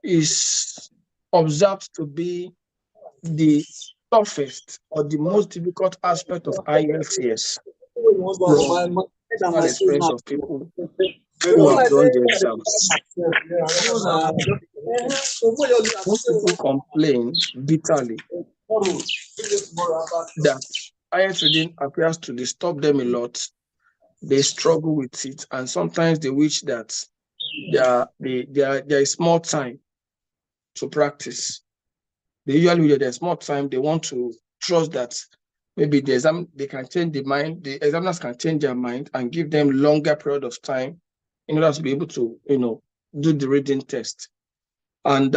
is observed to be the toughest or the most difficult aspect of IELTS from personal experience of people who have done the exams. Most people complain bitterly that IELTS reading appears to disturb them a lot. They struggle with it, and sometimes they wish that there is more time to practice. They usually, when there's more time, they want to trust that maybe the exam, they can change the mind, the examiners can change their mind and give them longer period of time in order to be able to, do the reading test. And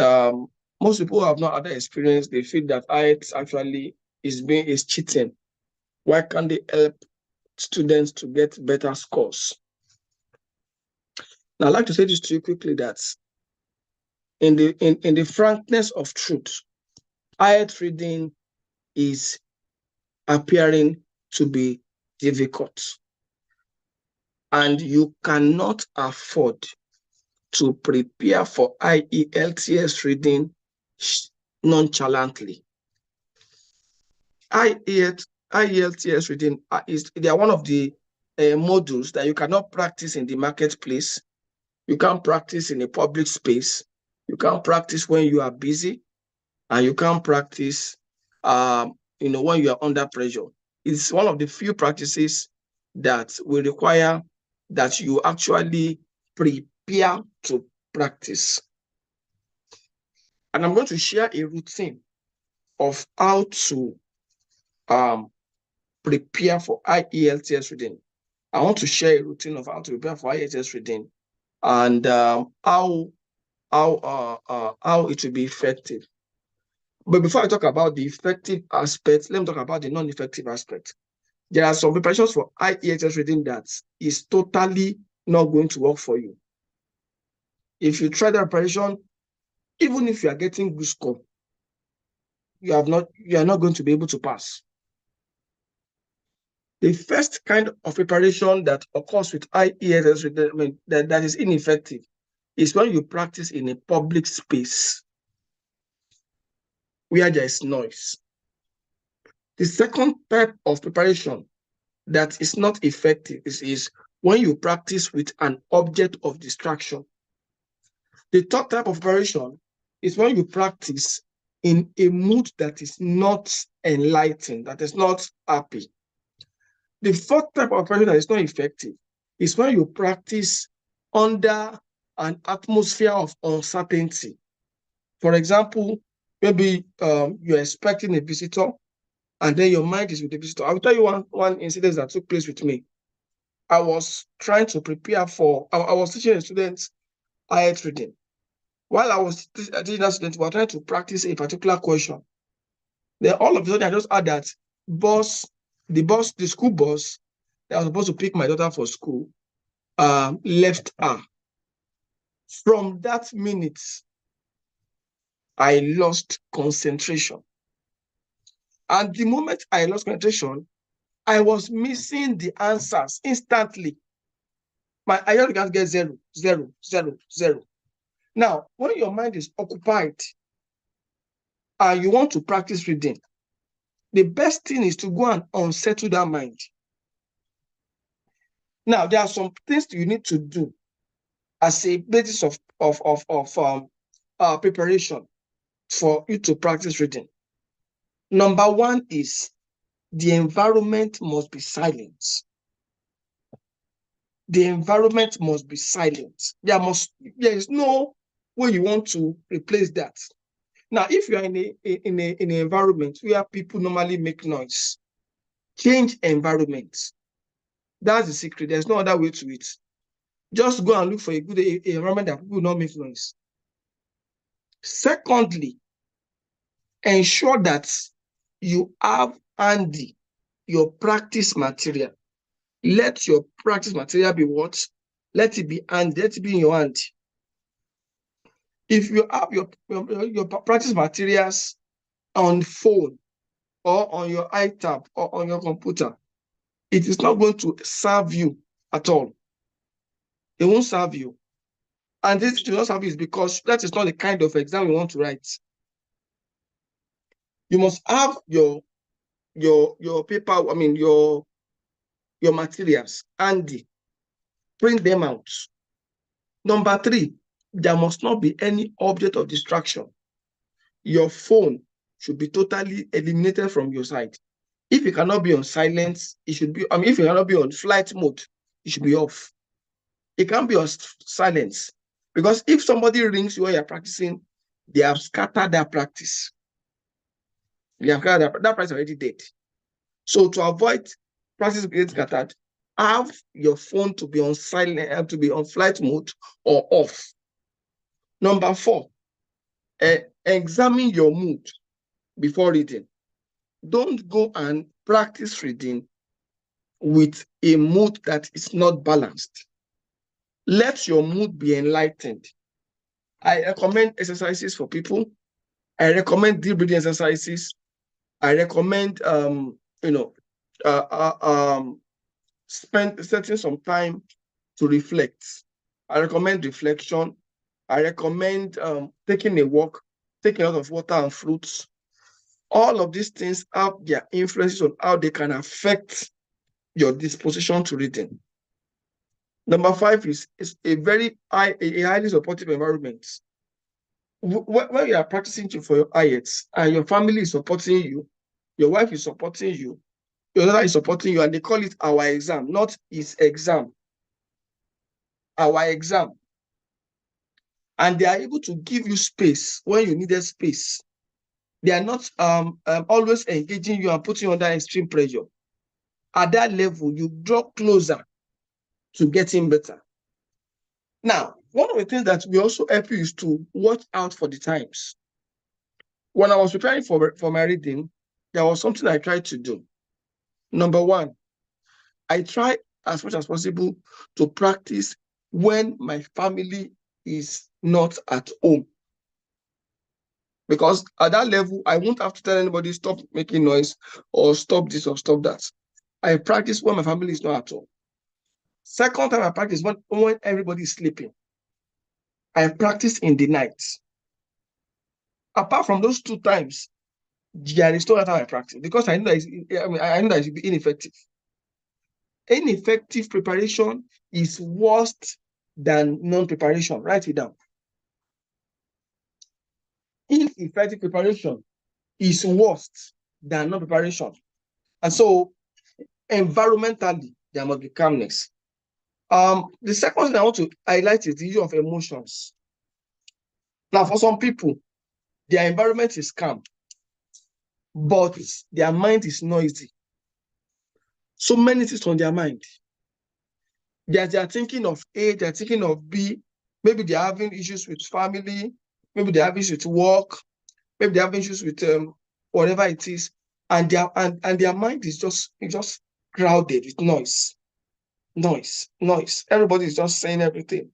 most people who have not had that experience, they feel that IELTS actually is cheating. Why can't they help students to get better scores? Now, I'd like to say this to you quickly, that in the frankness of truth, IELTS reading is appearing to be difficult, and you cannot afford to prepare for IELTS reading nonchalantly. IELTS reading they are one of the modules that you cannot practice in the marketplace. You can't practice in a public space. You can't practice when you are busy, and you can't practice when you are under pressure. It's one of the few practices that will require that you actually prepare to practice. And I'm going to share a routine of how to prepare for IELTS reading. I want to share a routine of how to prepare for IELTS reading, and how it will be effective. But before I talk about the effective aspect, let me talk about the non-effective aspect. There are some preparations for IELTS reading that is totally not going to work for you. If you try that preparation, even if you are getting good score, you are not going to be able to pass. The first kind of preparation that occurs with IELTS reading, that is ineffective, is when you practice in a public space where there is noise. The second type of preparation that is not effective is when you practice with an object of distraction. The third type of preparation is when you practice in a mood that is not enlightened, that is not happy. The fourth type of preparation that is not effective is when you practice under an atmosphere of uncertainty. For example, maybe you're expecting a visitor, and then your mind is with the visitor. I'll tell you one incident that took place with me. I was trying to prepare for, I was teaching a student IELTS reading. While I was teaching that student, we were trying to practice a particular question. Then all of a sudden, I just heard that the school bus that was supposed to pick my daughter for school, left her. From that minute, I lost concentration. And the moment I lost concentration, I was missing the answers instantly. I just began to get 0, 0, 0, 0. Now, when your mind is occupied and you want to practice reading, the best thing is to go and unsettle that mind. Now, there are some things you need to do as a basis of preparation for you to practice reading. Number one is the environment must be silent. The environment must be silent. There is no way you want to replace that. Now, if you are in an environment where people normally make noise, change environment. That's the secret. There's no other way to it. Just go and look for a good environment that people will not make noise. Secondly, ensure that you have handy your practice material. Let your practice material be what? Let it be handy. Let it be in your hand. If you have your practice materials on phone or on your iTab or on your computer, it is not going to serve you at all. It won't serve you. And this do not have is because that is not the kind of exam you want to write. You must have your paper, I mean your materials handy. Print them out. Number 3, there must not be any object of distraction. Your phone should be totally eliminated from your side. If it cannot be on silence, it should be, if it cannot be on flight mode, it should be off. It can't be on silence. Because if somebody rings you while you're practicing, they have scattered their practice. They have scattered that practice already dead. So to avoid practice getting scattered, have your phone to be on silent, to be on flight mode or off. Number 4, examine your mood before reading. Don't go and practice reading with a mood that is not balanced. Let your mood be enlightened. I recommend exercises for people. I recommend deep breathing exercises. I recommend setting some time to reflect. I recommend reflection. I recommend taking a walk, taking a lot of water and fruits. All of these things have their influences on how they can affect your disposition to reading. Number 5 is a highly supportive environment. When you are practicing for your IELTS and your family is supporting you, your wife is supporting you, your daughter is supporting you, and they call it our exam, not his exam. Our exam. And they are able to give you space when you needed space. They are not always engaging you and putting you under extreme pressure. At that level, you draw closer to getting better. Now, one of the things that we also help you is to watch out for the times. When I was preparing for my reading, there was something I tried to do. Number 1, I try as much as possible to practice when my family is not at home. Because at that level, I won't have to tell anybody stop making noise or stop this or stop that. I practice when my family is not at home. Second time I practice when everybody is sleeping. I practice in the night. Apart from those 2 times, there is no other time I practice because I know that it will be ineffective. Ineffective preparation is worse than non-preparation. Write it down. Ineffective preparation is worse than non-preparation. And so, environmentally, there must be calmness. The second thing I want to highlight is the issue of emotions. Now, for some people, their environment is calm, but their mind is noisy. So many things on their mind. They are thinking of A, they are thinking of B. Maybe they are having issues with family. Maybe they have issues with work. Maybe they have issues with whatever it is, and their mind is just crowded with noise. Everybody is just saying everything.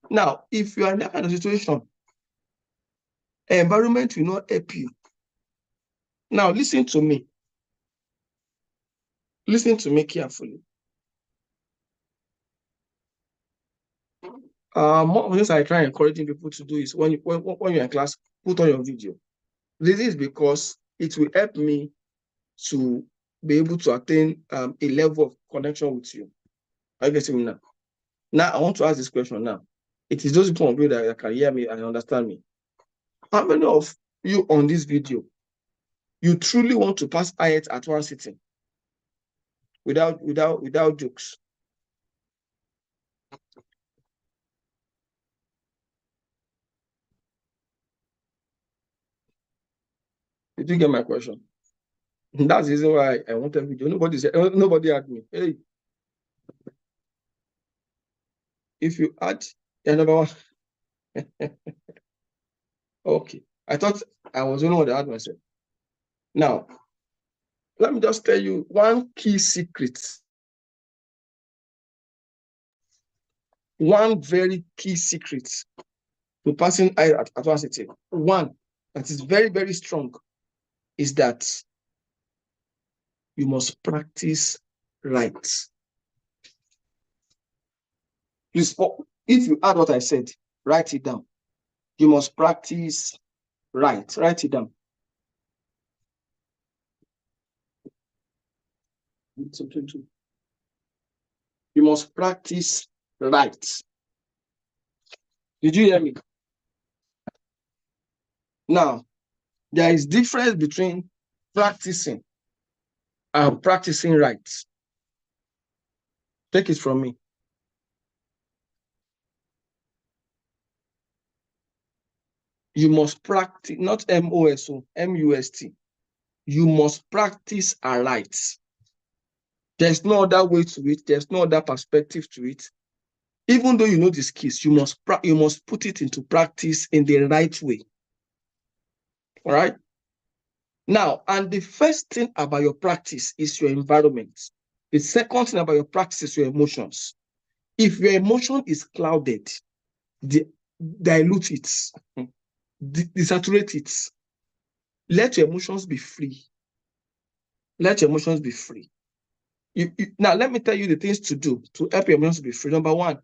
Now, if you are in that kind of situation, environment will not help you. Now, listen to me. Listen to me carefully. One of the things I try encouraging people to do is when you're in class, put on your video. This is because it will help me to be able to attain a level of connection with you. Are you getting me now? Now, I want to ask this question now. It is those people of you that can hear me and understand me. How many of you on this video, you truly want to pass IELTS at one sitting? Without jokes. Did you get my question? That's the reason why I wanted video. Nobody had me. Hey, if you add number 1, okay. I thought I was the only one that had myself. Now, let me just tell you one key secret. One very key secret to passing IELTS at one sitting. One that is very, very strong is that you must practice right. Please, if you add what I said, write it down. You must practice right. Write it down. You must practice right. Did you hear me? Now, there is difference between practicing and practicing right. Take it from me. You must practice, not M-O-S-O, M-U-S-T. You must practice aright. There's no other way to it. There's no other perspective to it. Even though you know the skills, you must put it into practice in the right way. All right? Now, and the first thing about your practice is your environment. The second thing about your practice is your emotions. If your emotion is clouded, dilute it, desaturate it. Let your emotions be free. Let your emotions be free. Now, let me tell you the things to do to help your emotions be free. Number one,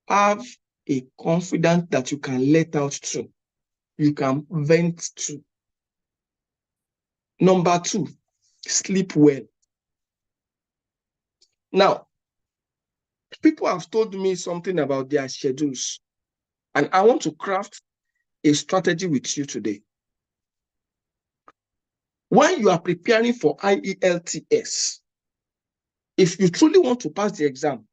have a confidence that you can let out to. You can vent to. Number two, sleep well. Now, people have told me something about their schedules, and I want to craft a strategy with you today. When you are preparing for IELTS, if you truly want to pass the exam,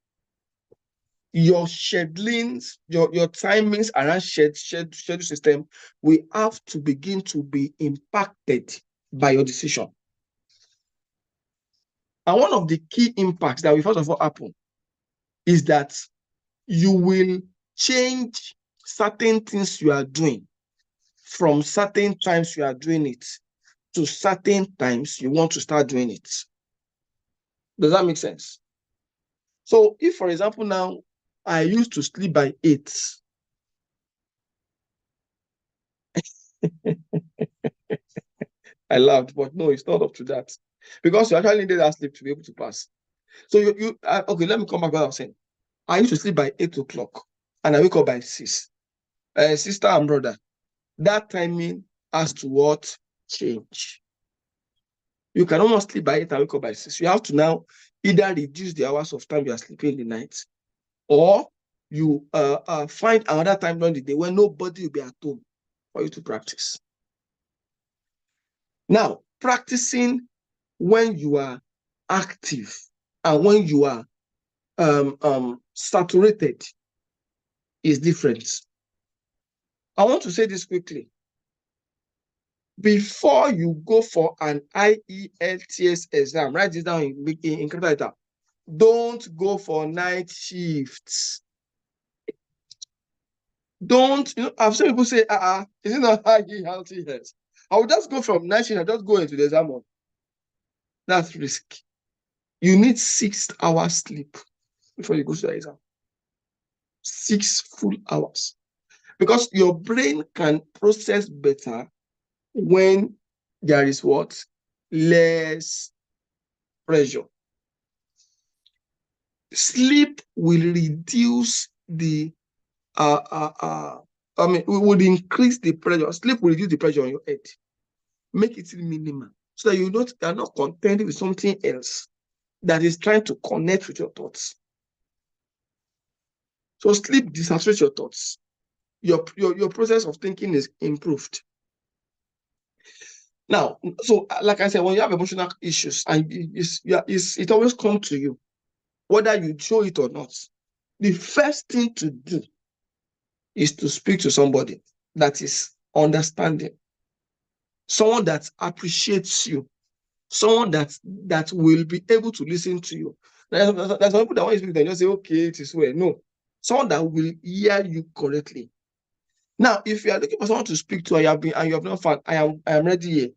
your schedulings, your timings around schedule system will have to begin to be impacted by your decision. And one of the key impacts that will first of all happen is that you will change certain things you are doing from certain times you are doing it to certain times you want to start doing it. Does that make sense? So if, for example, now I used to sleep by 8, I laughed, but no, it's not up to that. Because you actually needed that sleep to be able to pass. So okay, let me come back to what I was saying. I used to sleep by 8 o'clock and I wake up by 6. Sister and brother, that timing has to what? Change. You can almost sleep by 8 and wake up by 6. You have to now either reduce the hours of time you are sleeping in the night, or you find another time during the day when nobody will be at home for you to practice. Now, practicing when you are active and when you are saturated is different. I want to say this quickly. Before you go for an IELTS exam, write this down in capital letter. Don't go for night shifts. Don't, I've seen people say, is it not IELTS? I will just go from night shift and just go into the exam. That's risk. You need 6 hours sleep before you go to the exam. 6 full hours. Because your brain can process better when there is what? Less pressure. Sleep will reduce the we would increase the pressure. Sleep will reduce the pressure on your head. Make it minimal so that you are not content with something else that is trying to connect with your thoughts. So sleep desaturates your thoughts. Your process of thinking is improved. Now, so like I said, when you have emotional issues and it always comes to you, whether you show it or not, the first thing to do is to speak to somebody that is understanding, someone that appreciates you, someone that will be able to listen to you. There's some people that when you speak, they just say, okay, it is well. No, someone that will hear you correctly. Now, if you are looking for someone to speak to and you have not found, I am ready here.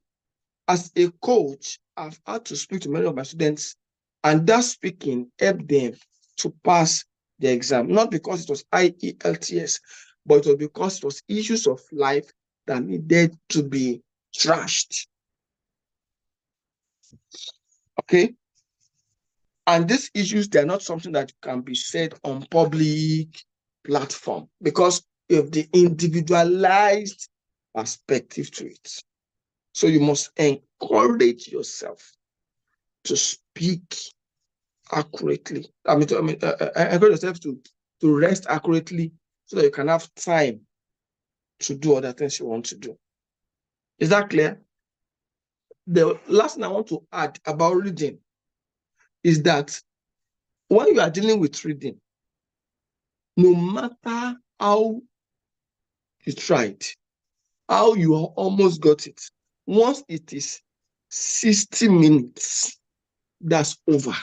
As a coach, I've had to speak to many of my students, and that speaking helped them to pass the exam, not because it was IELTS, but it was because it was issues of life that needed to be trashed. Okay? And these issues, they're not something that can be said on public platform because of the individualized perspective to it. So you must encourage yourself to speak accurately. Encourage yourself to rest accurately so that you can have time to do other things you want to do. Is that clear? The last thing I want to add about reading is that when you are dealing with reading, no matter how you tried, how you almost got it, once it is 60 minutes, that's over.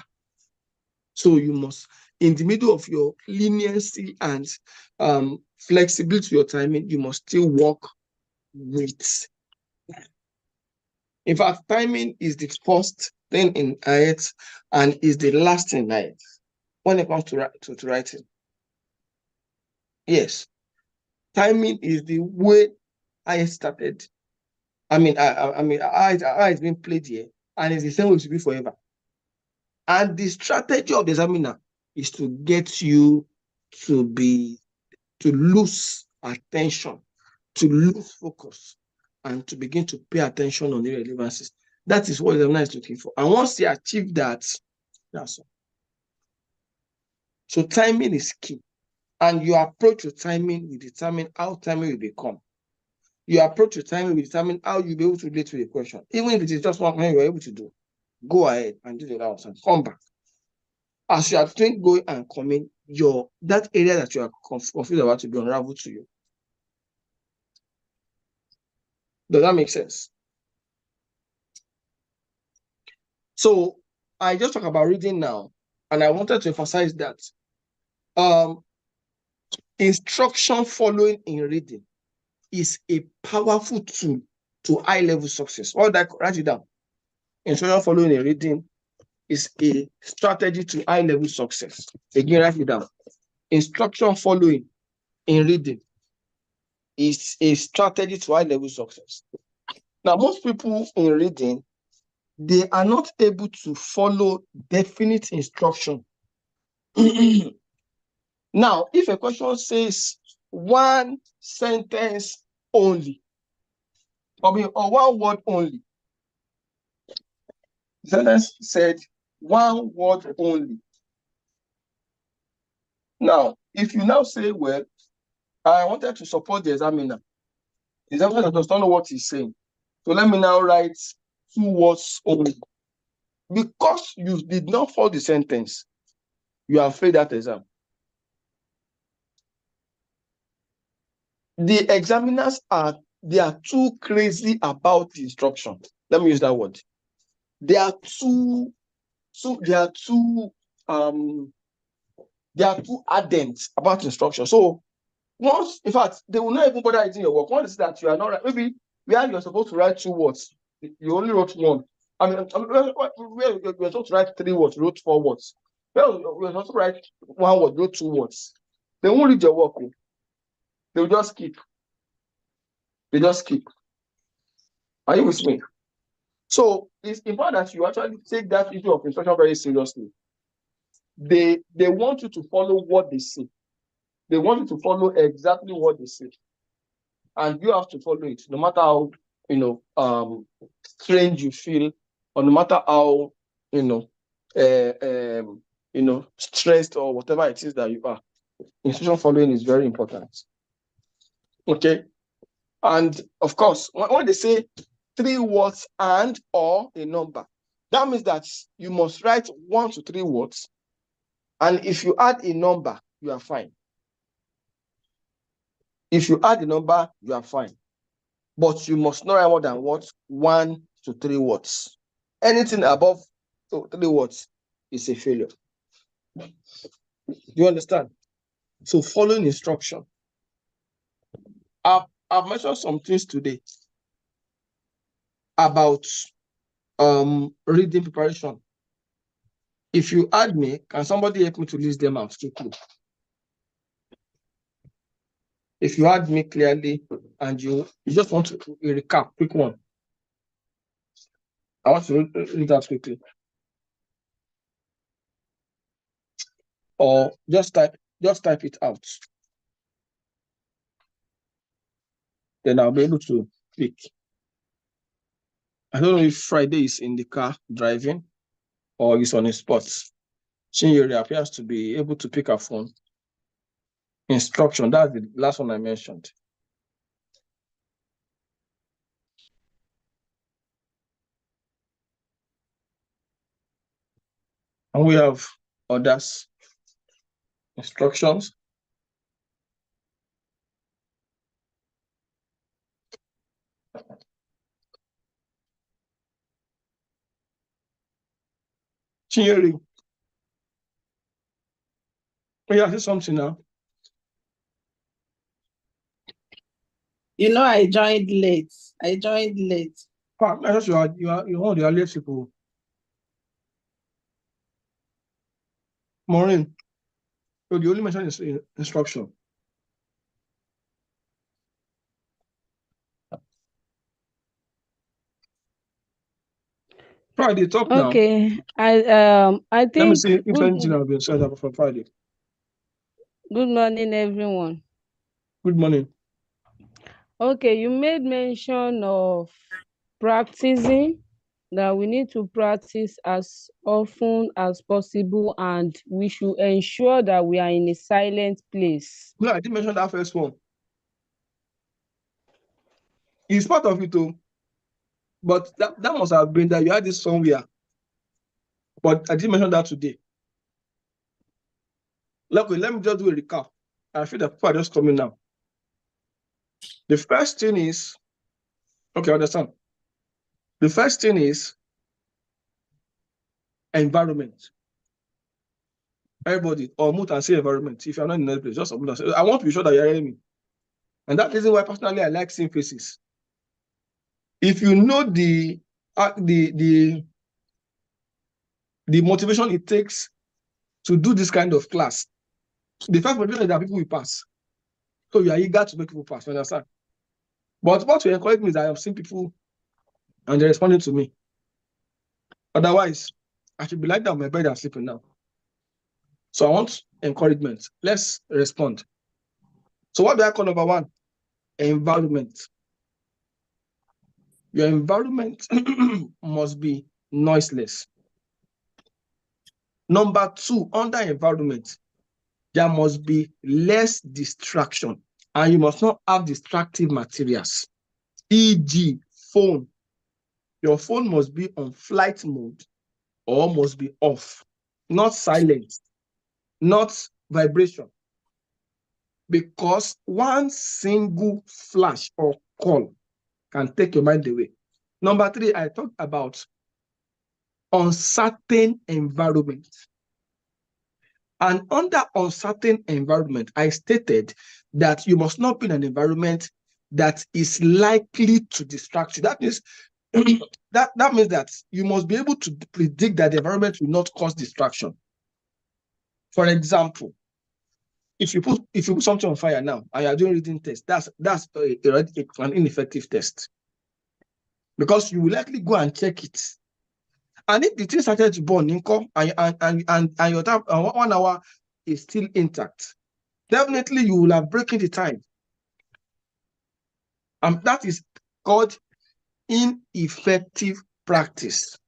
So you must, in the middle of your leniency and flexibility to your timing, you must still work with. In fact, timing is the first thing in IELTS and is the last thing in IELTS when it comes to writing. Yes, timing is the way I started. I mean, it's been played here, and it's the same way it should be forever. And the strategy of the examiner is to get you to lose attention, to lose focus, and to begin to pay attention on irrelevancies. That is what the examiner is looking for. And once you achieve that, that's all. So timing is key. And your approach to timing will determine how timing will become. Your approach to timing will determine how you'll be able to relate to the question. Even if it is just one thing you're able to do, go ahead and do the other one and come back. As you are doing going and coming, that area that you are confused about to be unraveled to you. Does that make sense? So I just talk about reading now, and I wanted to emphasize that instruction following in reading is a powerful tool to high-level success. All that, write it down. Instruction following in reading is a strategy to high-level success. Again, write it down. Instruction following in reading is a strategy to high-level success. Now, most people in reading, they are not able to follow definite instruction. Now, if a question says one sentence only, or one word only, the sentence said one word only. Now, if you now say, well, I wanted to support the examiner does not know what he's saying. So let me now write 2 words only. Because you did not follow the sentence, you have failed that exam. The examiners are too crazy about the instruction. Let me use that word. They are too ardent about instruction. So once, in fact, they will not even bother writing your work. Once that you are not right, maybe where you're supposed to write 2 words, you only wrote 1. I mean, where you're supposed to write 3 words, you wrote 4 words. Well, you're supposed to write 1 word, you wrote 2 words. They won't read your work. They will just skip. They just skip. Are you with me? So it's important that you actually take that issue of instruction very seriously. They want you to follow what they say. They want you to follow exactly what they say. And you have to follow it, no matter how strange you feel, or no matter how stressed or whatever it is that you are. Instruction following is very important. Okay. And of course, when they say 3 words and or a number, that means that you must write 1 to 3 words. And if you add a number, you are fine. If you add a number, you are fine. But you must not write more than 1 to 3 words. Anything above 3 words is a failure. You understand? So following instruction. I've mentioned some things today about reading preparation. If you add me, can somebody help me to list them out quickly? If you add me clearly and you just want to recap, quick one. I want to read that quickly. Or just type it out. then I'll be able to pick. I don't know if Friday is in the car driving or is on a spot. Chinyere appears to be able to pick her phone. Instruction, that's the last one I mentioned. And we have others. Instructions. Chinyere. Oh, yeah, say something now. You know, I joined late. I thought you're one of the earliest people. Maureen, so the only mention is instruction. Friday, talk now. Okay, I think. Let me see if anything has been said about Friday. Good morning, everyone. Good morning. Okay, you made mention of practicing, that we need to practice as often as possible, and we should ensure that we are in a silent place. No, I didn't mention that first one. It's part of it too. But that must have been that you had this somewhere. But I didn't mention that today. Let me just do a recap. I feel that people are just coming now. The first thing is, okay, I understand. The first thing is environment. Everybody, unmute and say environment. If you're not in another place, just unmute and say, I want to be sure that you're hearing me. And that is why personally I like seeing faces. If you know the motivation it takes to do this kind of class, the first motivation is that people will pass. So you are eager to make people pass, you understand? But what will encourage me is that I have seen people and they're responding to me. Otherwise, I should be like that on my bed and sleeping now. So I want encouragement. Let's respond. So what do I call number one? Environment. Your environment must be noiseless. Number two, under environment, there must be less distraction, and you must not have distractive materials, e.g., phone. Your phone must be on flight mode or must be off, not silent, not vibration, because one single flash or call can take your mind away. Number three, I talked about uncertain environment. And under uncertain environment, I stated that you must not be in an environment that is likely to distract you. That means that means that you must be able to predict that the environment will not cause distraction. For example, if you put something on fire now and you are doing reading test, that's an ineffective test, because you will likely go and check it. And if the thing started to burn and your time 1 hour is still intact, definitely you will have broken the time. And that is called ineffective practice.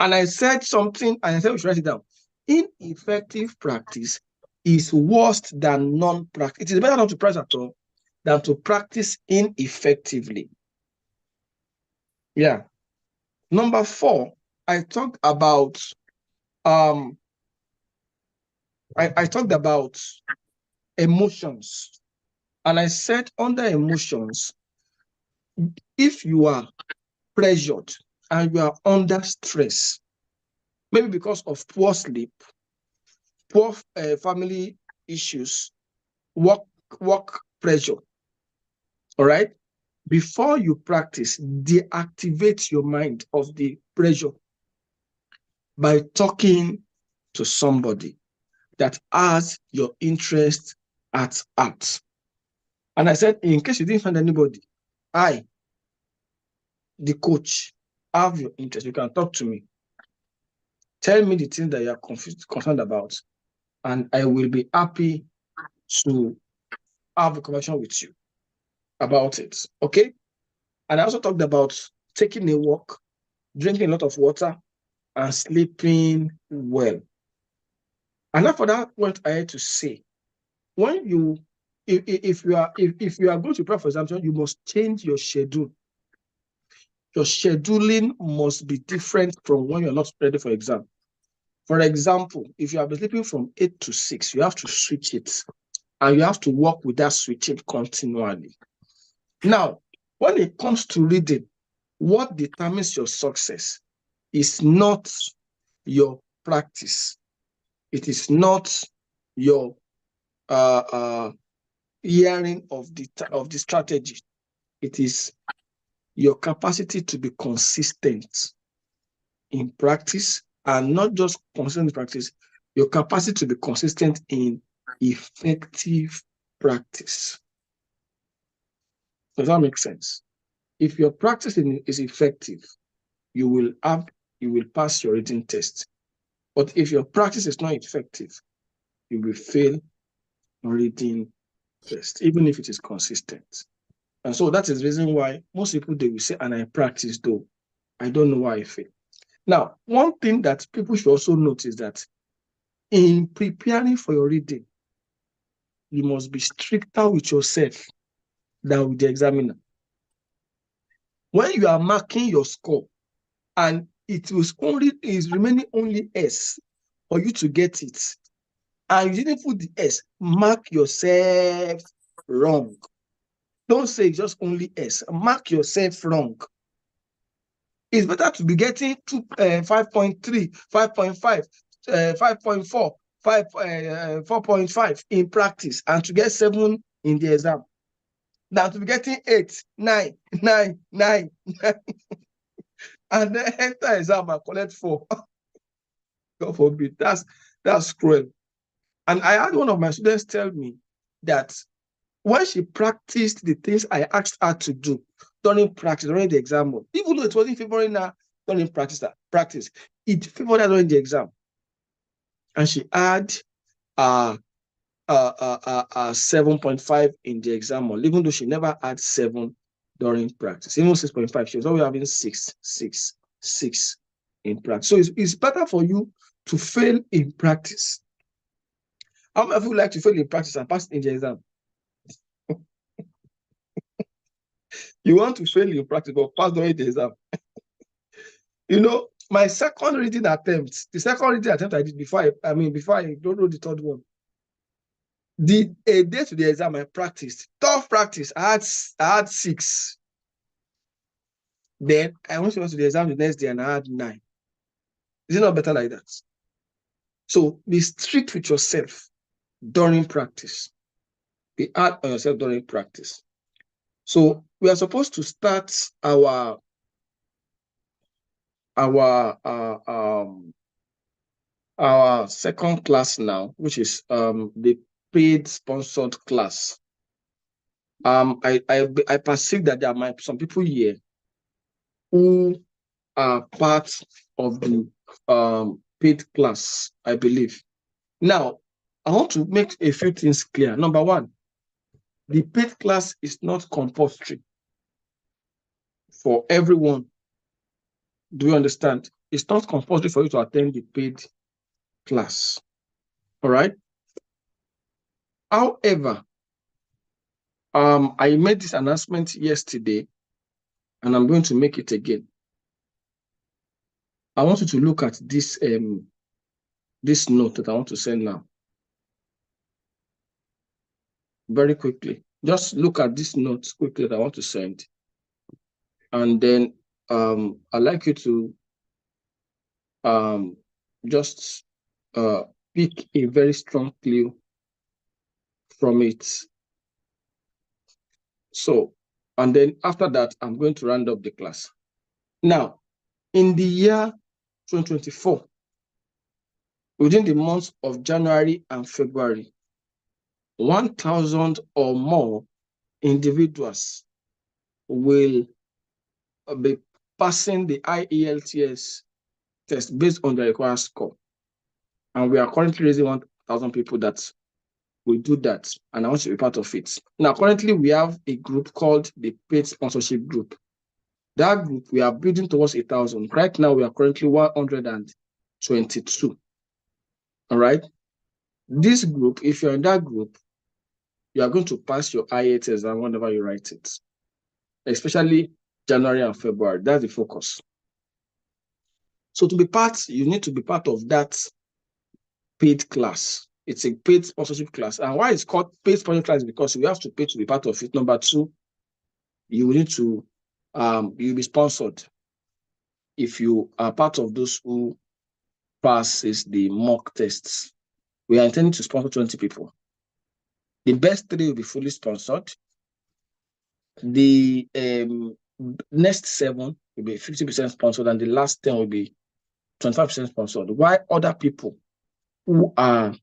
And I said something, and I said we should write it down. Ineffective practice is worse than non-practice. It is better not to practice at all than to practice ineffectively. Yeah. Number four, I talked about I talked about emotions. And I said under emotions, if you are pressured and you are under stress, maybe because of poor sleep, poor family issues, work pressure, all right? Before you practice, deactivate your mind of the pressure by talking to somebody that has your interest at heart. And I said, in case you didn't find anybody, I, the coach, have your interest. You can talk to me. Tell me the things that you are concerned about, and I will be happy to have a conversation with you. about it. Okay. And I also talked about taking a walk, drinking a lot of water, and sleeping well. And after that, what I had to say, when you, if you are going to prepare for exam, you must change your schedule. Your scheduling must be different from when you're not ready for exam. For example, if you have been sleeping from 8 to 6, you have to switch it, and you have to work with that switching continually. Now, when it comes to reading, what determines your success is not your practice. It is not your hearing of the strategy. It is your capacity to be consistent in practice, and not just consistent in practice, your capacity to be consistent in effective practice. Does that make sense? If your practice is effective, you will pass your reading test. But if your practice is not effective, you will fail reading test, even if it is consistent. And so that is the reason why most people, they will say, and I practice though, I don't know why I fail. Now, one thing that people should also notice that in preparing for your reading, you must be stricter with yourself than with the examiner. When you are marking your score and it is remaining only S for you to get it, and you didn't put the S, mark yourself wrong. Don't say just only S. Mark yourself wrong. It's better to be getting 5.3, 5.5, 5.4, 4.5 in practice and to get 7 in the exam than to be getting 8, 9, 9, 9, 9 and then enter exam and collect 4. God forbid. That's cruel. And I had one of my students tell me that when she practiced the things I asked her to do during the exam, even though it wasn't favoring her during practice, it favored her during the exam. And she had 7.5 in the exam, even though she never had 7 during practice. Even 6.5, she was always having 6, 6, 6 in practice. So it's better for you to fail in practice. How many of you like to fail in practice and pass in the exam? You want to fail in practice but pass during the exam. You know, my second reading attempt, the second reading attempt I did before I don't know the third one. A day to the exam, I practiced. Tough practice. I had 6. Then I went to the exam the next day and I had 9. Is it not better like that? So be strict with yourself during practice. Be hard on yourself during practice. So we are supposed to start our second class now, which is the paid sponsored class. I perceive that there might be some people here who are part of the paid class, I believe. Now, I want to make a few things clear. Number one, the paid class is not compulsory for everyone. Do you understand? It's not compulsory for you to attend the paid class. All right. However, I made this announcement yesterday, and I'm going to make it again. I want you to look at this this note that I want to send now. Very quickly. Just look at this note quickly that I want to send. And then I'd like you to just pick a very strong clue from it. So, and then after that, I'm going to round up the class. Now, in the year 2024, within the months of January and February, 1,000 or more individuals will be passing the IELTS test based on the required score. And we are currently raising 1,000 people that we do that, and I want to be part of it. Now, currently, we have a group called the Paid Sponsorship Group. That group, we are building towards 1,000. Right now, we are currently 122. All right. This group, if you're in that group, you are going to pass your IELTS exam whenever you write it, especially January and February. That's the focus. So to be part, you need to be part of that paid class. It's a paid sponsorship class. And why it's called paid sponsorship class? Because you have to pay to be part of it. Number two, you need to, you'll be sponsored if you are part of those who passes the mock tests. We are intending to sponsor 20 people. The best 3 will be fully sponsored. The next 7 will be 50% sponsored, and the last 10 will be 25% sponsored. While other people who are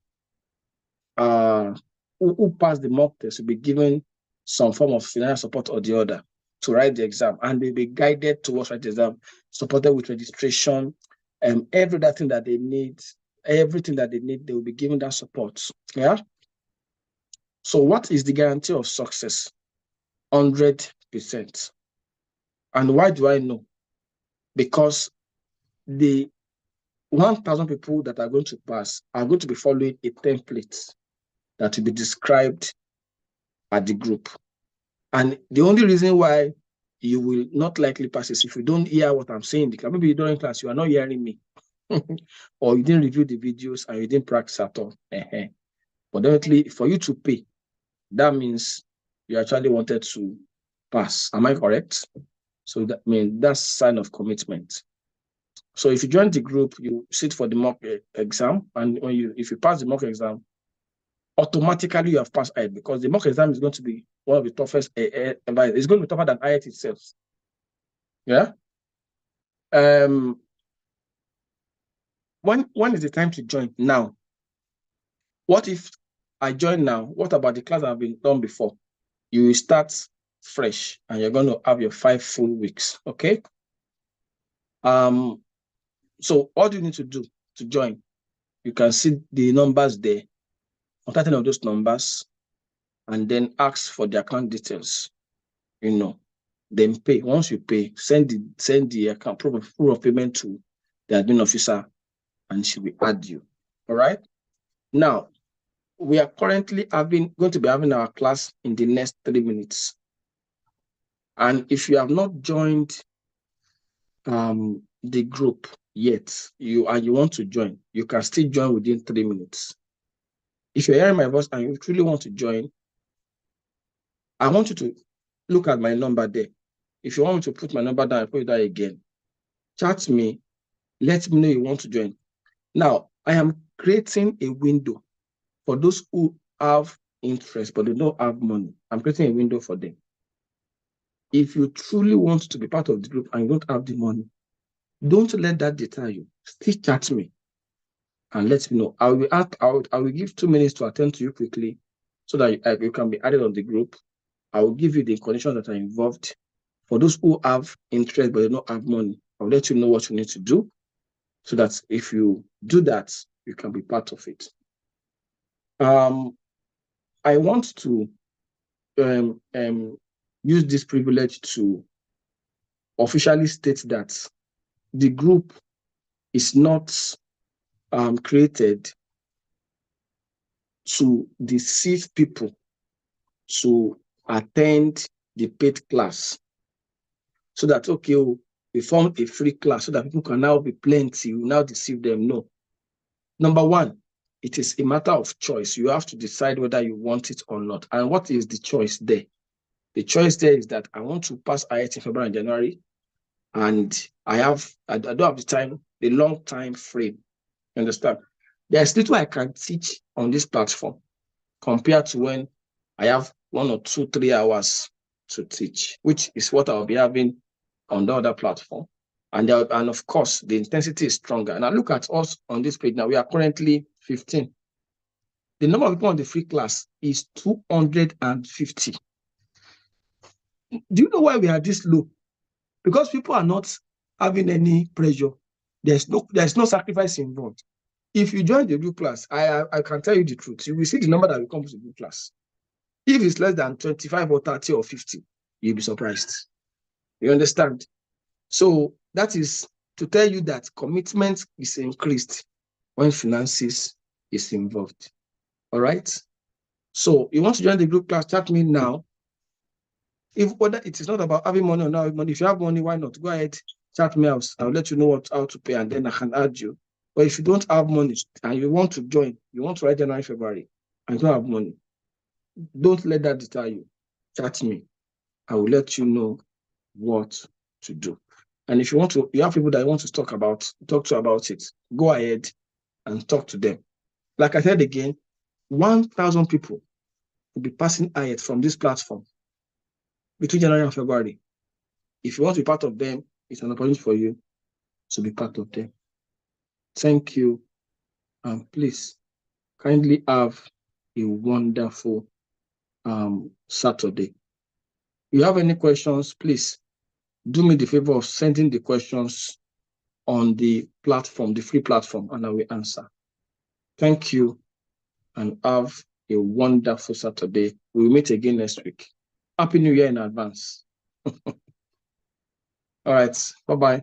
who pass the mock test will be given some form of financial support or the other to write the exam, and they'll be guided towards writing the exam, supported with registration, everything that they need, they will be given that support. Yeah. So what is the guarantee of success? 100%. And why do I know? Because the 1,000 people that are going to pass are going to be following a template that will be described at the group. And the only reason why you will not likely pass is if you don't hear what I'm saying. Maybe during class, you are not hearing me. Or you didn't review the videos and you didn't practice at all. But definitely, for you to pay, that means you actually wanted to pass. Am I correct? So that means that's a sign of commitment. So if you join the group, you sit for the mock exam, and if you pass the mock exam, automatically you have passed IELTS, because the mock exam is going to be one of the toughest ever. It's going to be tougher than IELTS itself. Yeah. When is the time to join? Now. What if I join now? What about the class I've been done before? You will start fresh, and you're going to have your 5 full weeks. Okay. So all you need to do to join, you can see the numbers there. Contact any of those numbers, and then ask for the account details. Then pay. Once you pay, send the account proof of payment to the admin officer, and she will add you. All right. Now, we are currently going to be having our class in the next 3 minutes. And if you have not joined the group yet, you want to join, you can still join within 3 minutes. If you're hearing my voice and you truly want to join, I want you to look at my number there. If you want me to put my number down, I put it down again. Chat me. Let me know you want to join. Now, I am creating a window for those who have interest, but they don't have money. I'm creating a window for them. If you truly want to be part of the group and you don't have the money, don't let that deter you. Still chat me and let me know. I will give 2 minutes to attend to you quickly so that you can be added on the group. I will give you the conditions that are involved. For those who have interest but they don't have money, I'll let you know what you need to do so that if you do that, you can be part of it. I want to use this privilege to officially state that the group is not created to deceive people to attend the paid class, so that, okay, we formed a free class so that people can now be plenty, we now deceive them. No. Number one, it is a matter of choice. You have to decide whether you want it or not. And what is the choice there? The choice there is that I want to pass IELTS in February and January, and I don't have the time, the long time frame. You understand? There's little I can teach on this platform compared to when I have 1 or 2, 3 hours to teach, which is what I'll be having on the other platform. And of course, the intensity is stronger. Now look at us on this page. Now we are currently 15. The number of people on the free class is 250. Do you know why we are this low? Because people are not having any pressure. There's no sacrifice involved. If you join the group class, I can tell you the truth. You will see the number that will come to the group class. If it's less than 25 or 30 or 50, you'll be surprised. You understand? So that is to tell you that commitment is increased when finances is involved. All right? So you want to join the group class, chat me now. If whether it is not about having money or not having money, if you have money, why not? Go ahead, chat me out. I'll let you know how to pay, and then I can add you. But if you don't have money and you want to join, you want to write January, February, and you don't have money, don't let that deter you. Chat me. I will let you know what to do. And if you want to, you have people that you want to talk to about it, go ahead and talk to them. Like I said again, 1,000 people will be passing IELTS from this platform between January and February. If you want to be part of them, it's an opportunity for you to be part of them. Thank you. And please kindly have a wonderful Saturday. If you have any questions, please do me the favor of sending the questions on the platform, the free platform, and I will answer. Thank you and have a wonderful Saturday. We'll meet again next week. Happy New Year in advance. All right. Bye-bye.